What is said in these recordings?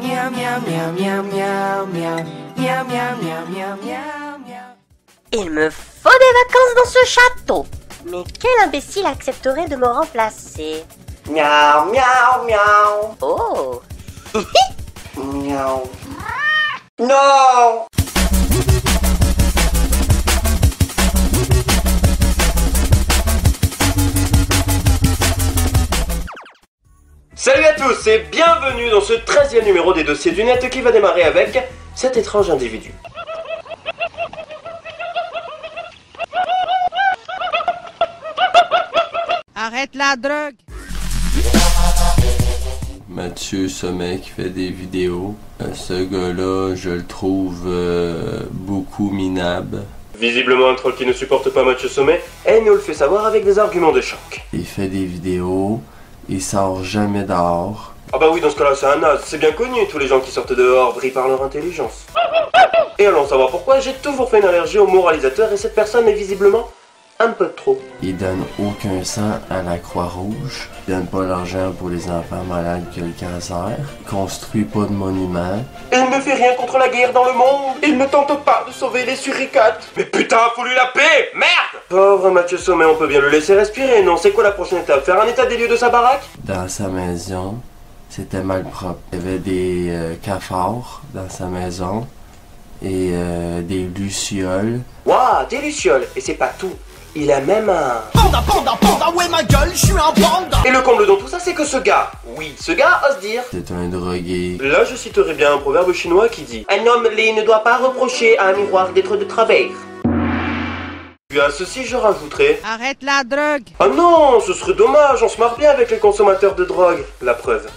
Miaou, miaou, miaou, miaou, miaou, miaou. Miaou, miaou, miaou, miaou, miaou, miaou. Il me faut des vacances dans ce château. Mais quel imbécile accepterait de me remplacer? Miaou, miaou, miaou. Oh. Miaou. Non. Salut à tous et bienvenue dans ce 13e numéro des dossiers du net qui va démarrer avec cet étrange individu. Arrête la drogue! Mathieu Sommet qui fait des vidéos. Ce gars-là, je le trouve beaucoup minable. Visiblement un troll qui ne supporte pas Mathieu Sommet et nous le fait savoir avec des arguments de choc. Il fait des vidéos, il sort jamais dehors. Ah bah oui, dans ce cas-là c'est un naze, c'est bien connu, tous les gens qui sortent dehors brillent par leur intelligence. Et allons savoir pourquoi, j'ai toujours fait une allergie au moralisateur et cette personne est visiblement un peu trop. Il donne aucun sang à la Croix-Rouge. Il donne pas l'argent pour les enfants malades qui ont le cancer. Il construit pas de monuments. Il ne fait rien contre la guerre dans le monde. Il ne tente pas de sauver les suricates. Mais putain, faut lui la paix. Merde. Pauvre Mathieu Sommet, on peut bien le laisser respirer, non? C'est quoi la prochaine étape? Faire un état des lieux de sa baraque? Dans sa maison, c'était mal propre. Il y avait des cafards dans sa maison et des lucioles. Waouh, des lucioles. Et c'est pas tout. Il a même un... Panda, panda, panda, ouais ma gueule, je suis un panda. Et le comble dans tout ça, c'est que ce gars, oui, ce gars ose dire... C'est un drogué. Là, je citerai bien un proverbe chinois qui dit: un homme laid ne doit pas reprocher à un miroir d'être de travers. Puis à ceci, je rajouterai... Arrête la drogue! Ah non, ce serait dommage, on se marre bien avec les consommateurs de drogue. La preuve.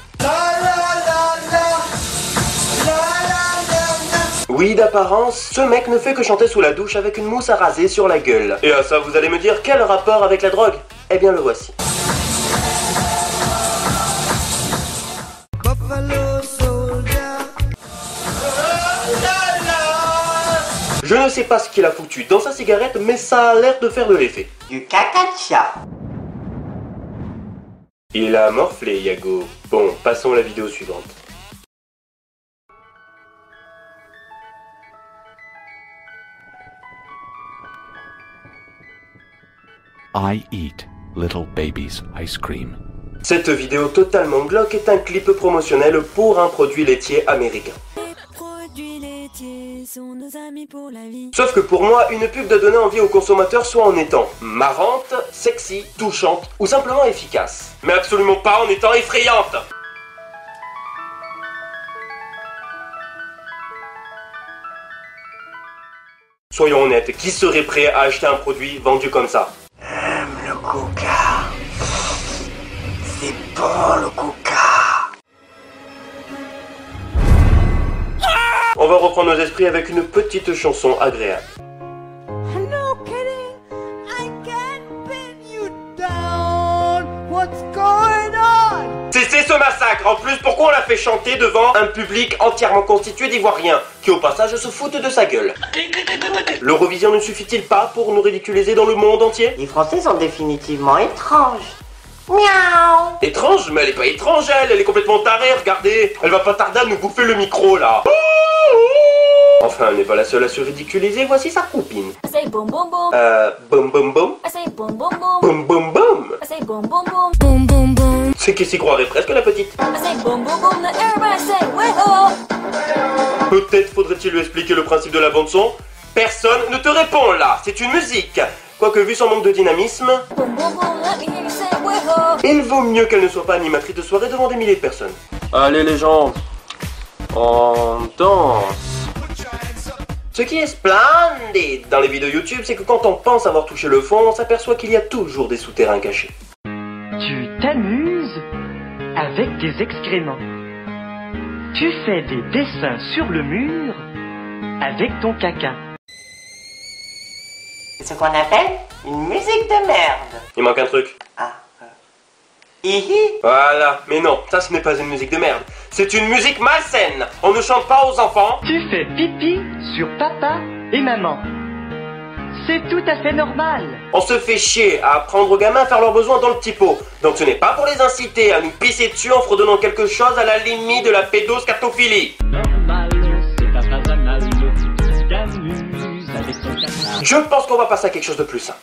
Oui, d'apparence, ce mec ne fait que chanter sous la douche avec une mousse à raser sur la gueule. Et à ça, vous allez me dire, quel rapport avec la drogue? Eh bien, le voici. Je ne sais pas ce qu'il a foutu dans sa cigarette, mais ça a l'air de faire de l'effet. Du caca de chat. Il a morflé, Yago. Bon, passons à la vidéo suivante. I eat little baby's ice cream. Cette vidéo totalement glauque est un clip promotionnel pour un produit laitier américain. Les produits laitiers sont nos amis pour la vie. Sauf que pour moi, une pub doit donner envie aux consommateurs soit en étant marrante, sexy, touchante ou simplement efficace. Mais absolument pas en étant effrayante. Soyons honnêtes, qui serait prêt à acheter un produit vendu comme ça? Le coca. C'est bon le coca. On va reprendre nos esprits avec une petite chanson agréable. No kidding! I can't pin you down! What's going on? Cessez ce massacre! En plus, pourquoi on l'a fait chanter devant un public entièrement constitué d'Ivoiriens, qui au passage se foutent de sa gueule? L'Eurovision ne suffit-il pas pour nous ridiculiser dans le monde entier? Les Français sont définitivement étranges. Miaou. Étrange? Mais elle est pas étrange, elle est complètement tarée, regardez! Elle va pas tarder à nous bouffer le micro, là! Enfin, elle n'est pas la seule à se ridiculiser, voici sa copine. I say boom boom boom. Boum boum boum? I say boom boom boom. Boum boum boum? I say boom boom boom. Boom boom boom. C'est qui s'y croirait presque, la petite. I say boom boom boom. Now everybody say way oh. Peut-être faudrait-il lui expliquer le principe de la bande-son. Personne ne te répond là, c'est une musique. Quoique vu son manque de dynamisme, Boom boom boom. Let me hear you say way oh. il vaut mieux qu'elle ne soit pas animatrice de soirée devant des milliers de personnes. Allez les gens, on danse. Ce qui est splendide dans les vidéos YouTube, c'est que quand on pense avoir touché le fond, on s'aperçoit qu'il y a toujours des souterrains cachés. Tu t'amuses avec tes excréments. Tu fais des dessins sur le mur avec ton caca. C'est ce qu'on appelle une musique de merde. Il manque un truc. Ah. Hihi. Voilà, mais non, ça ce n'est pas une musique de merde. C'est une musique malsaine. On ne chante pas aux enfants. Tu fais pipi sur papa et maman. C'est tout à fait normal. On se fait chier à apprendre aux gamins à faire leurs besoins dans le petit pot. Donc ce n'est pas pour les inciter à nous pisser dessus en fredonnant quelque chose à la limite de la pédoscatophilie. Normal, c'est pas banal. Tu t'amuses avec ton cafard. Je pense qu'on va passer à quelque chose de plus simple.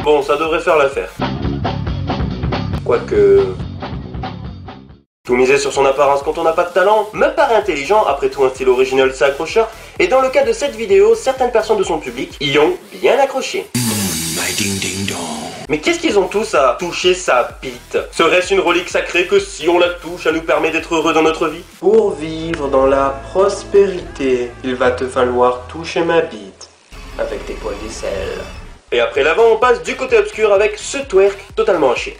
Bon, ça devrait faire l'affaire. Quoique... Tout miser sur son apparence quand on n'a pas de talent me paraît intelligent, après tout un style original c'est accrocheur, et dans le cas de cette vidéo, certaines personnes de son public y ont bien accroché. Mais qu'est-ce qu'ils ont tous à toucher sa bite? Serait-ce une relique sacrée que si on la touche, elle nous permet d'être heureux dans notre vie? Pour vivre dans la prospérité, il va te falloir toucher ma bite avec tes poils d'aisselle. Et après l'avant, on passe du côté obscur avec ce twerk totalement haché.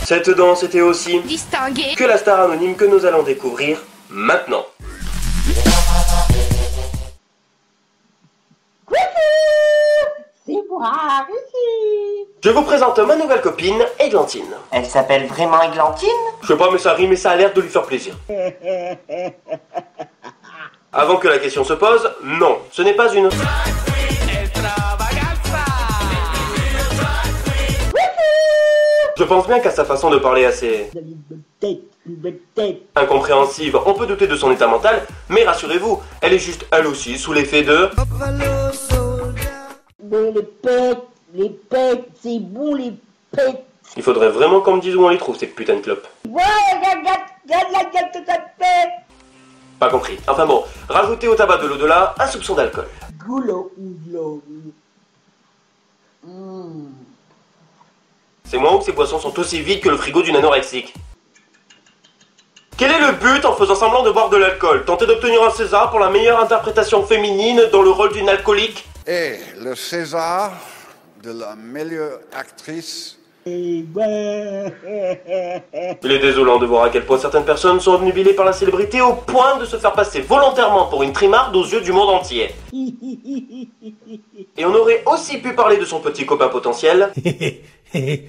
Cette danse était aussi distinguée que la star anonyme que nous allons découvrir maintenant. C'est moi, ici. Je vous présente ma nouvelle copine, Églantine. Elle s'appelle vraiment Églantine? Je sais pas mais ça rime et ça a l'air de lui faire plaisir. Avant que la question se pose, non, ce n'est pas une... Je pense bien qu'à sa façon de parler assez... incompréhensive, on peut douter de son état mental, mais rassurez-vous, elle est juste elle aussi sous l'effet de... Les pets, c'est bon les pets. Il faudrait vraiment qu'on me dise où on les trouve ces putains de clopes. Pas compris. Enfin bon, rajoutez au tabac de l'au-delà un soupçon d'alcool. C'est moi ou ces boissons sont aussi vides que le frigo d'une anorexique? Quel est le but en faisant semblant de boire de l'alcool? Tenter d'obtenir un César pour la meilleure interprétation féminine dans le rôle d'une alcoolique? Et le César de la meilleure actrice. Il est désolant de voir à quel point certaines personnes sont obnubilées par la célébrité au point de se faire passer volontairement pour une trimarde aux yeux du monde entier. Et on aurait aussi pu parler de son petit copain potentiel. Mais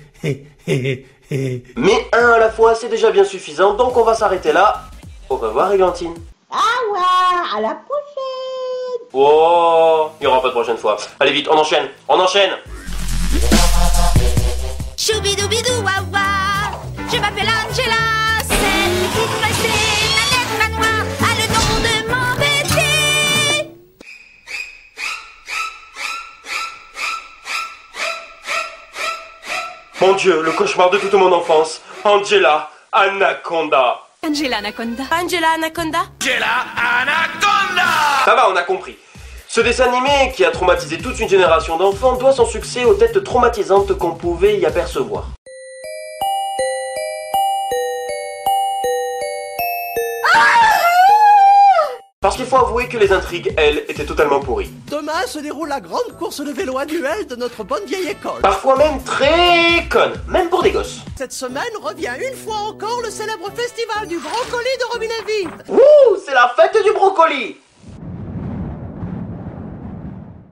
un à la fois, c'est déjà bien suffisant, donc on va s'arrêter là. Au revoir, Églantine. Ah ouais, à la prochaine. Oh, il n'y aura pas de prochaine fois. Allez vite, on enchaîne, on enchaîne. Choubidoubidou wawa, je m'appelle Angela, celle qui dressait Nanette Manoir a le nom de m'embêter. Mon Dieu, le cauchemar de toute mon enfance. Angela Anaconda. Angela Anaconda. Angela Anaconda. Angela Anaconda. Ça va, on a compris. Ce dessin animé, qui a traumatisé toute une génération d'enfants, doit son succès aux têtes traumatisantes qu'on pouvait y apercevoir. Parce qu'il faut avouer que les intrigues, elles, étaient totalement pourries. Demain se déroule la grande course de vélo annuelle de notre bonne vieille école. Parfois même très conne, même pour des gosses. Cette semaine revient une fois encore le célèbre festival du brocoli de Robinéville. Wouh, c'est la fête du brocoli!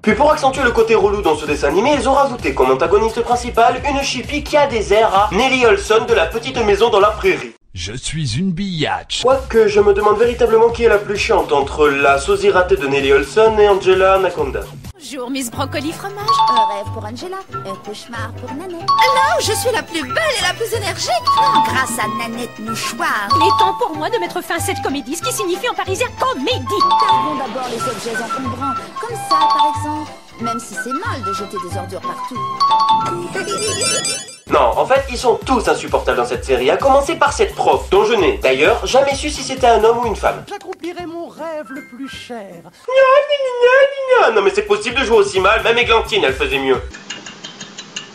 Puis pour accentuer le côté relou dans ce dessin animé, ils ont rajouté comme antagoniste principal une chippie qui a des airs à Nelly Olson de La Petite Maison dans la Prairie. Je suis une biatch. Quoique je me demande véritablement qui est la plus chiante entre la sosie ratée de Nelly Olson et Angela Anaconda. Bonjour Miss Brocoli Fromage. Un rêve pour Angela, un cauchemar pour Nanette. Non, je suis la plus belle et la plus énergique. Grâce à Nanette Mouchoir. Il est temps pour moi de mettre fin à cette comédie, ce qui signifie en parisien comédie. Gardons d'abord les objets encombrants, comme ça par exemple. Même si c'est mal de jeter des ordures partout. Non, en fait, ils sont tous insupportables dans cette série, à commencer par cette prof, dont je n'ai d'ailleurs jamais su si c'était un homme ou une femme. J'accomplirai mon rêve le plus cher. Non mais c'est possible de jouer aussi mal, même Églantine, elle faisait mieux.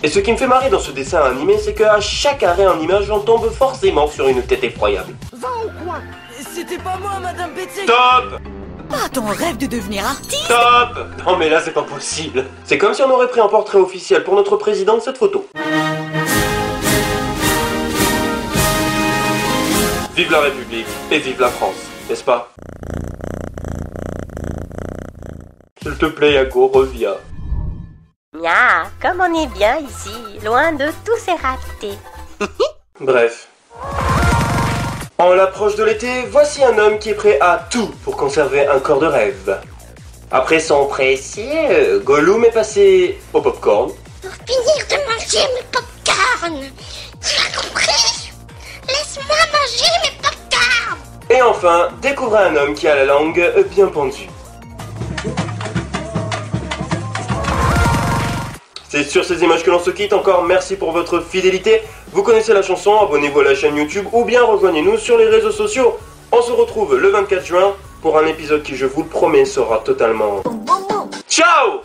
Et ce qui me fait marrer dans ce dessin animé, c'est qu'à chaque arrêt en image, on tombe forcément sur une tête effroyable. Va au coin. C'était pas moi, Madame Betsy. Stop! Ah, ton rêve de devenir artiste? Stop! Non mais là c'est pas possible. C'est comme si on aurait pris un portrait officiel pour notre président de cette photo. Vive la République et vive la France, n'est-ce pas? S'il te plaît, Yago, reviens. Mia, comme on est bien ici, loin de tous ces ratés. Bref. En l'approche de l'été, voici un homme qui est prêt à tout pour conserver un corps de rêve. Après son précieux, Gollum est passé au popcorn. Pour finir de manger mes popcorn. Tu as compris? Laisse-moi manger mes popcorn. Et enfin, découvrez un homme qui a la langue bien pendue. C'est sur ces images que l'on se quitte. Encore merci pour votre fidélité. Vous connaissez la chanson, abonnez-vous à la chaîne YouTube ou bien rejoignez-nous sur les réseaux sociaux. On se retrouve le 24 juin pour un épisode qui, je vous le promets, sera totalement... Ciao!